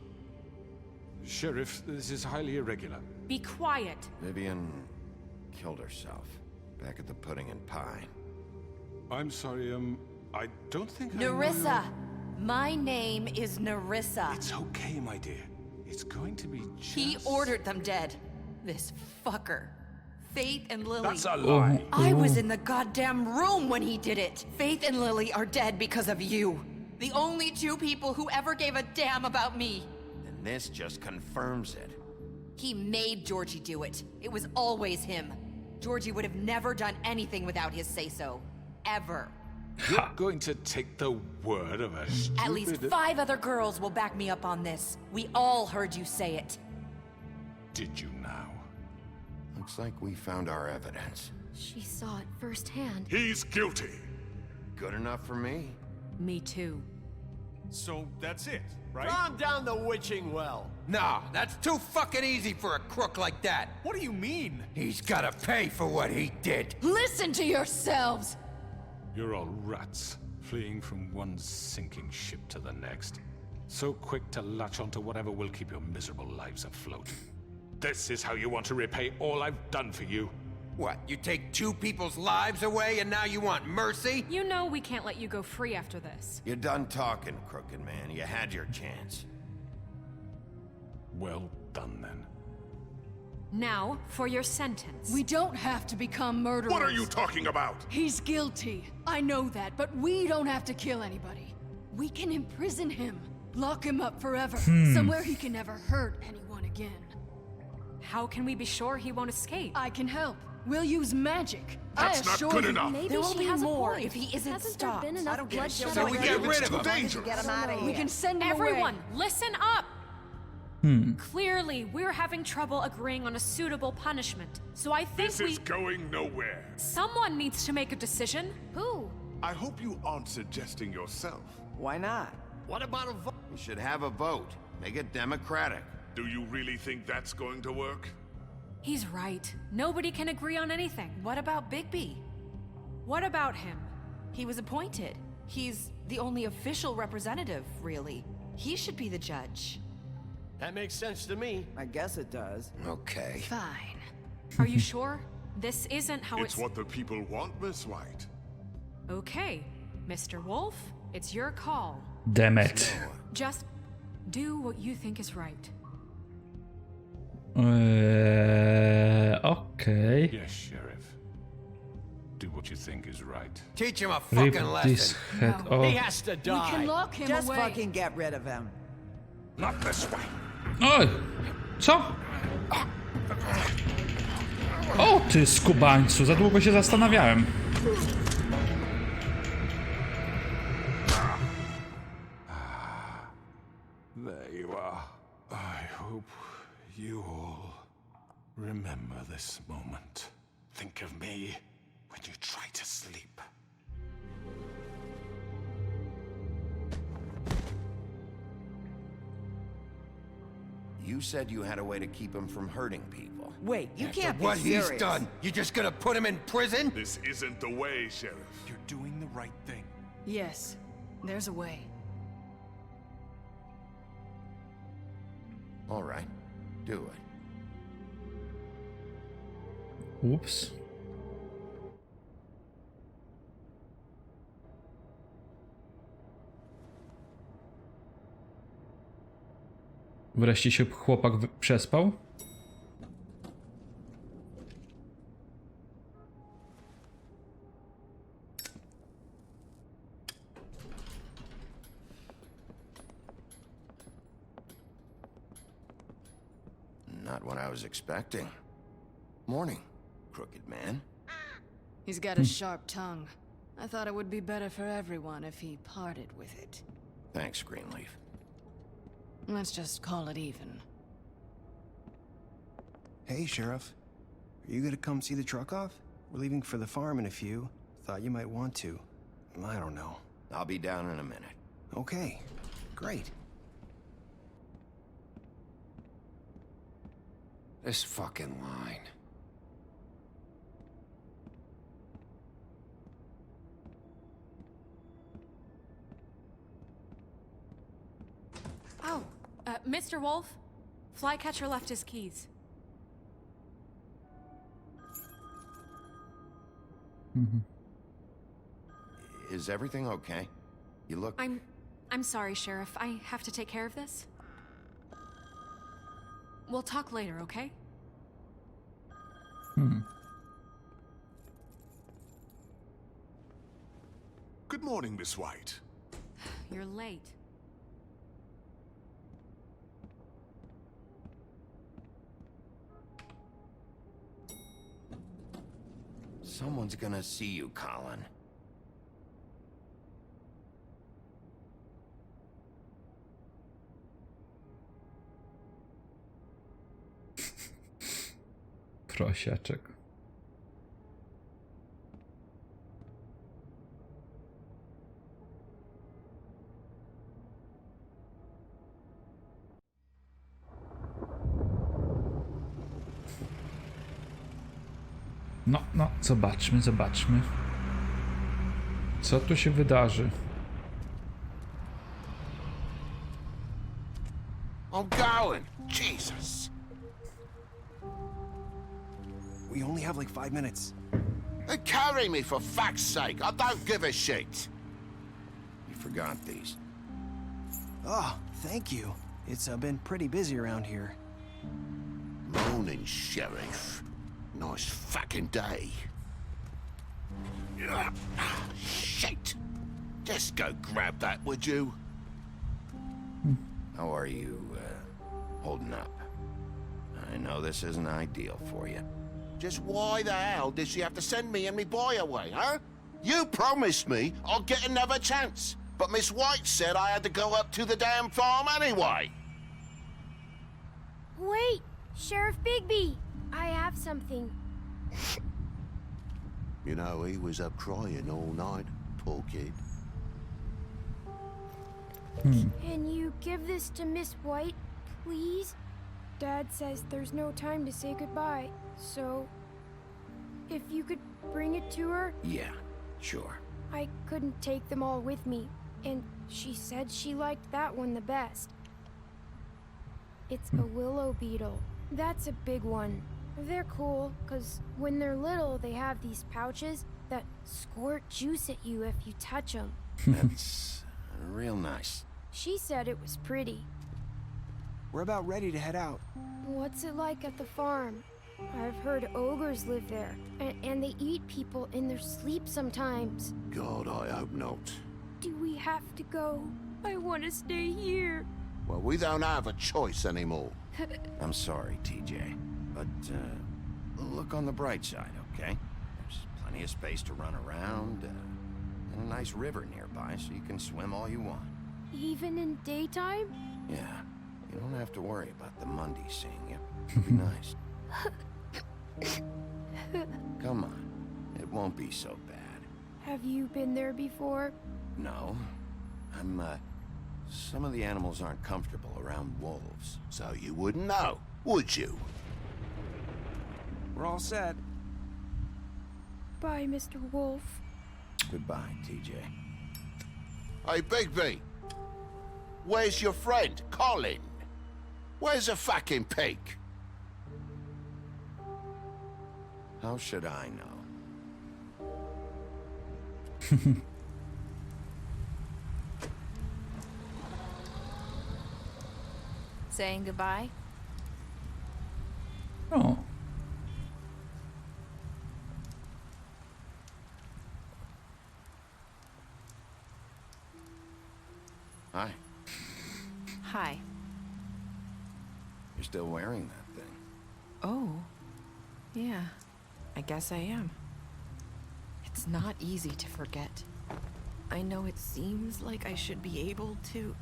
Sheriff, this is highly irregular. Be quiet. Vivian killed herself back at the Pudding and Pie. I'm sorry, I don't think I know Nerissa! My name is Nerissa. It's okay, my dear. It's going to be just... He ordered them dead. This fucker. Faith and Lily. That's a lie. I was in the goddamn room when he did it. Faith and Lily are dead because of you. The only two people who ever gave a damn about me. And this just confirms it. He made Georgie do it. It was always him. Georgie would have never done anything without his say-so. Ever. You're going to take the word of a stupid... At least 5 other girls will back me up on this. We all heard you say it. Did you now? Looks like we found our evidence. She saw it firsthand. He's guilty. Good enough for me? Me too. So that's it, right? Calm down the witching well. Nah, that's too fucking easy for a crook like that. What do you mean? He's gotta pay for what he did. Listen to yourselves! You're all rats, fleeing from one sinking ship to the next. So quick to latch onto whatever will keep your miserable lives afloat. This is how you want to repay all I've done for you. What, you take 2 people's lives away and now you want mercy? You know we can't let you go free after this. You're done talking, crooked man. You had your chance. Well done, then. Now, for your sentence. We don't have to become murderers. What are you talking about? He's guilty. I know that, but we don't have to kill anybody. We can imprison him. Lock him up forever. Somewhere he can never hurt anyone again. How can we be sure he won't escape? I can help. We'll use magic. That's I not assure good you. enough. Maybe There will she be has more a point. if he isn't Hasn't stopped. there been enough bloodshed So we get already? rid of him. Dangerous. Get him out of here. We can send him Everyone, away. listen up! Clearly, we're having trouble agreeing on a suitable punishment. So I think This is going nowhere. someone needs to make a decision. Who? I hope you aren't suggesting yourself. Why not? What about a vote? We should have a vote. Make it democratic. Do you really think that's going to work? He's right. Nobody can agree on anything. What about Bigby? What about him? He was appointed. He's the only official representative, really. He should be the judge. That makes sense to me. I guess it does. Okay. Fine. Are you sure? This isn't how It's what the people want, Miss White. Okay, Mr. Wolf, it's your call. Damn it. Just do what you think is right. Okay. Yes, Sheriff. Do what you think is right. Teach him a Rip fucking this lesson. head off. He has to We die. can lock him Just away. fucking get rid of him. Not this way. Oj! Co? O ty skubańcu, za długo się zastanawiałem. There you are. I hope you all remember this moment. Think of me when you try to sleep. You said you had a way to keep him from hurting people. Wait, you After can't be what serious. he's done, you just gonna put him in prison? This isn't the way, Sheriff. You're doing the right thing. Yes, there's a way. All right. Do it. Ups. Wreszcie się chłopak przespał? Not what I was expecting. Morning, crooked man. He's got a sharp tongue. I thought it would be better for everyone if he parted with it. Thanks, Greenleaf. Let's just call it even. Hey, Sheriff. Are you gonna come see the truck off? We're leaving for the farm in a few. Thought you might want to. I don't know. I'll be down in a minute. Okay, great. This fucking line. Oh, Mr. Wolf? Flycatcher left his keys. Is everything okay? You look... I'm sorry, Sheriff. I have to take care of this. We'll talk later, okay? Good morning, Miss White. You're late. Someone's gonna see you, Colin. Prosiaczek. No, zobaczmy. Co tu się wydarzy? I'm going! Jesus! We only have like 5 minutes. They carry me for fuck's sake! I don't give a shit! You forgot these. Oh, thank you. It's been pretty busy around here. Morning, Sheriff. Nice fucking day. Shit! Just go grab that, would you? How are you, holding up? I know this isn't ideal for you. Just why the hell did she have to send me and me boy away, huh? You promised me I'd get another chance, but Miss White said I had to go up to the damn farm anyway. Wait, Sheriff Bigby! I have something. You know, he was up crying all night, poor kid. Can you give this to Miss White, please? Dad says there's no time to say goodbye, so if you could bring it to her? Yeah, sure. I couldn't take them all with me, and she said she liked that one the best. It's a willow beetle. That's a big one. They're cool, because when they're little, they have these pouches that squirt juice at you if you touch them. That's real nice. She said it was pretty. We're about ready to head out. What's it like at the farm? I've heard ogres live there, and they eat people in their sleep sometimes. God, I hope not. Do we have to go? I want to stay here. Well, we don't have a choice anymore. I'm sorry, TJ, but look on the bright side, okay? There's plenty of space to run around, and a nice river nearby, so you can swim all you want. Even in daytime? Yeah, you don't have to worry about the Mundy seeing you. It'll be nice. Come on, it won't be so bad. Have you been there before? No, some of the animals aren't comfortable around wolves, so you wouldn't know, would you? We're all set. Bye, Mr. Wolf. Goodbye, TJ. Hey, Bigby! Where's your friend, Colin? Where's the fucking pig? How should I know? Saying goodbye? Oh. Hi. Hi. You're still wearing that thing. Oh. Yeah. I guess I am. It's not easy to forget. I know it seems like I should be able to.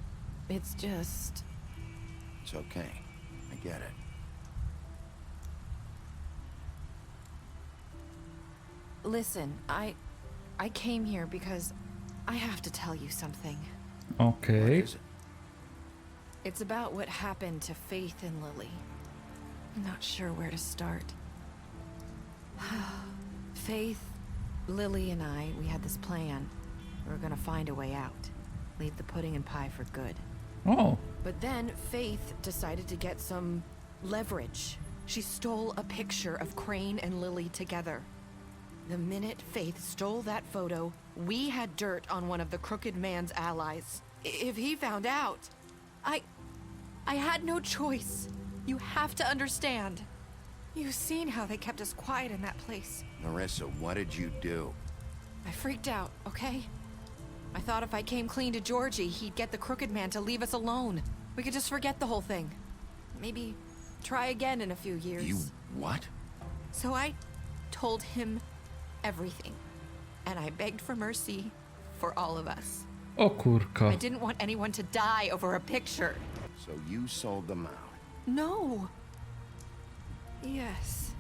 It's just... It's okay. I get it. Listen, I came here because I have to tell you something. Okay. It's about what happened to Faith and Lily. I'm not sure where to start. Faith, Lily, and I, we had this plan. We were gonna find a way out. Leave the pudding and pie for good. Oh. But then Faith decided to get some leverage. She stole a picture of Crane and Lily together. The minute Faith stole that photo, we had dirt on one of the Crooked Man's allies. If he found out, I had no choice. You have to understand. You've seen how they kept us quiet in that place. Marissa, what did you do? I freaked out, okay? I thought if I came clean to Georgie, he'd get the Crooked Man to leave us alone. We could just forget the whole thing. Maybe try again in a few years. You what? So I told him everything. And I begged for mercy for all of us. O kurka. I didn't want anyone to die over a picture. So you sold them out? No. Yes.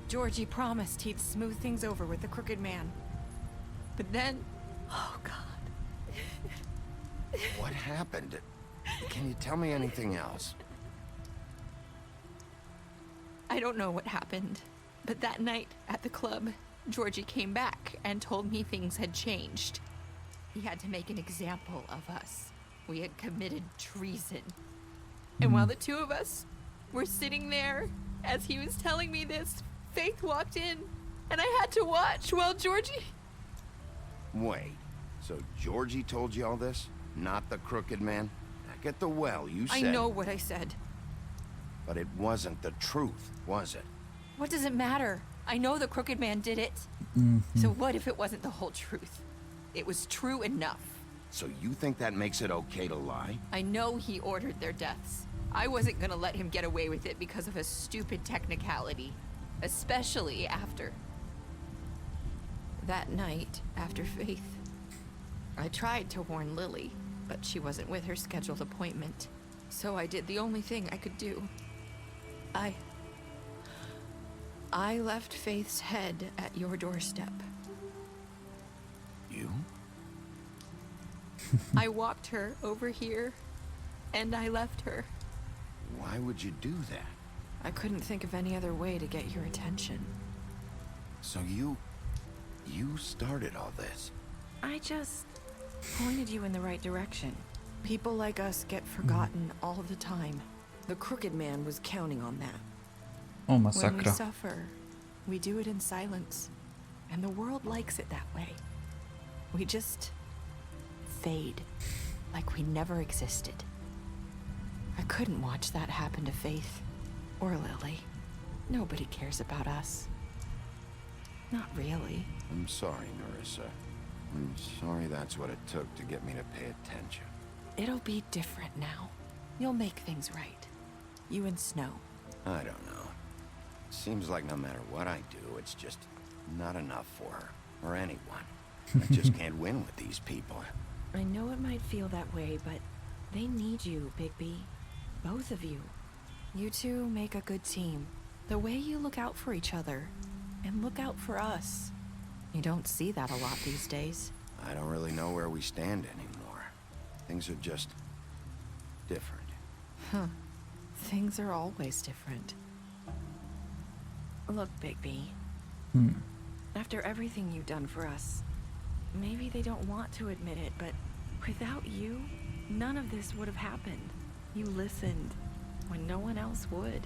Georgie promised he'd smooth things over with the Crooked Man. But then... Oh, God. What happened? Can you tell me anything else? I don't know what happened. But that night at the club, Georgie came back and told me things had changed. He had to make an example of us. We had committed treason. And while the two of us were sitting there, as he was telling me this, Faith walked in, and I had to watch while Georgie... Wait, so Georgie told you all this? Not the Crooked Man? Back at the well, you said... I know what I said. But it wasn't the truth, was it? What does it matter? I know the Crooked Man did it. So what if it wasn't the whole truth? It was true enough. So you think that makes it okay to lie? I know he ordered their deaths. I wasn't gonna let him get away with it because of a stupid technicality. Especially after... That night, after Faith, I tried to warn Lily, but she wasn't with her scheduled appointment. So I did the only thing I could do. I left Faith's head at your doorstep. You? I walked her over here, and I left her. Why would you do that? I couldn't think of any other way to get your attention. So you started all this? I just pointed you in the right direction. People like us get forgotten all the time. The Crooked Man was counting on that. Oh, When we masakra. suffer, we do it in silence. And the world likes it that way. We just fade, like we never existed. I couldn't watch that happen to Faith or Lily. Nobody cares about us. Not really. I'm sorry, Marissa. I'm sorry that's what it took to get me to pay attention. It'll be different now. You'll make things right. You and Snow. I don't know. Seems like no matter what I do, it's just not enough for her, or anyone. I just can't win with these people. I know it might feel that way, but they need you, Bigby. Both of you. You two make a good team. The way you look out for each other, and look out for us. You don't see that a lot these days. I don't really know where we stand anymore. Things are just different. Huh. Things are always different. Look, Bigby. After everything you've done for us, maybe they don't want to admit it, but without you, none of this would have happened. You listened when no one else would.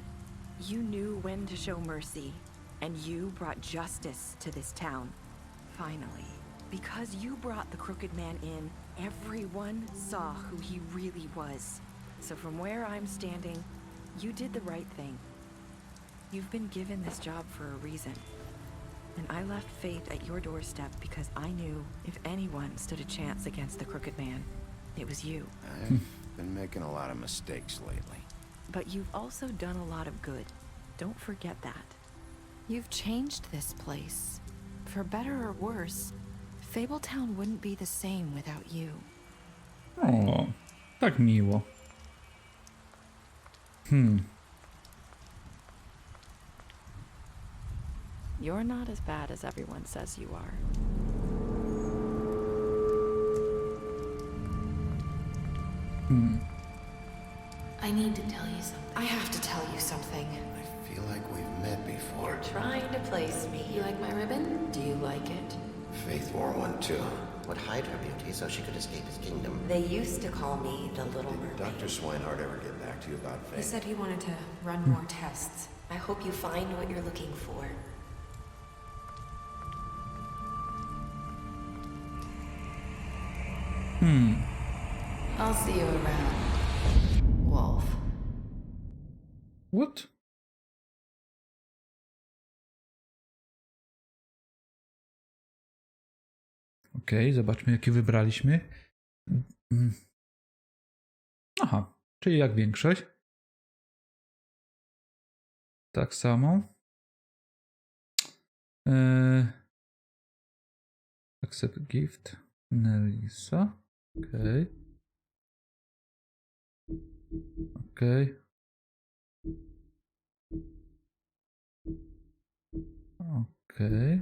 You knew when to show mercy, and you brought justice to this town. Finally. Because you brought the Crooked Man in, everyone saw who he really was. So from where I'm standing, you did the right thing. You've been given this job for a reason. And I left Faith at your doorstep because I knew if anyone stood a chance against the Crooked Man, it was you. I've been making a lot of mistakes lately. But you've also done a lot of good. Don't forget that. You've changed this place. For better or worse, Fabletown wouldn't be the same without you. O, tak miło. You're not as bad as everyone says you are. I need to tell you something. I have to tell you something. I feel like we've met before. You're trying to place me. You like my ribbon? Do you like it? Faith wore one too. Would hide her beauty so she could escape his kingdom. They used to call me the Little Mermaid. Dr. Swinehart ever get back to you about Faith? He said he wanted to run more tests. I hope you find what you're looking for. I'll see you around, Wolf. What? Okej, zobaczmy jakie wybraliśmy. Aha, czyli jak większość. Tak samo. Accept gift. Nelisa. Okej. Okej. Okej.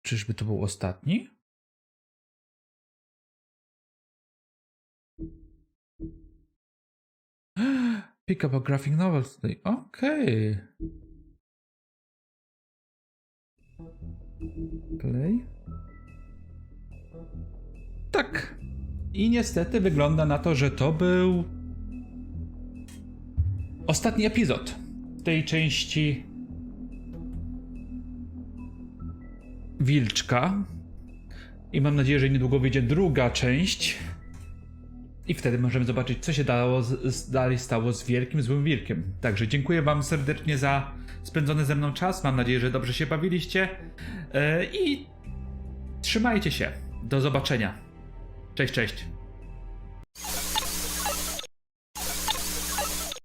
Czyżby to był ostatni? Pick up a graphic novel today. Okej. Play. Tak. I niestety wygląda na to, że to był ostatni epizod tej części Wilczka. I mam nadzieję, że niedługo wyjdzie druga część. I wtedy możemy zobaczyć, co się dalej stało z Wielkim Złym Wilkiem. Także dziękuję wam serdecznie za spędzony ze mną czas. Mam nadzieję, że dobrze się bawiliście. I trzymajcie się. Do zobaczenia. Cześć, cześć.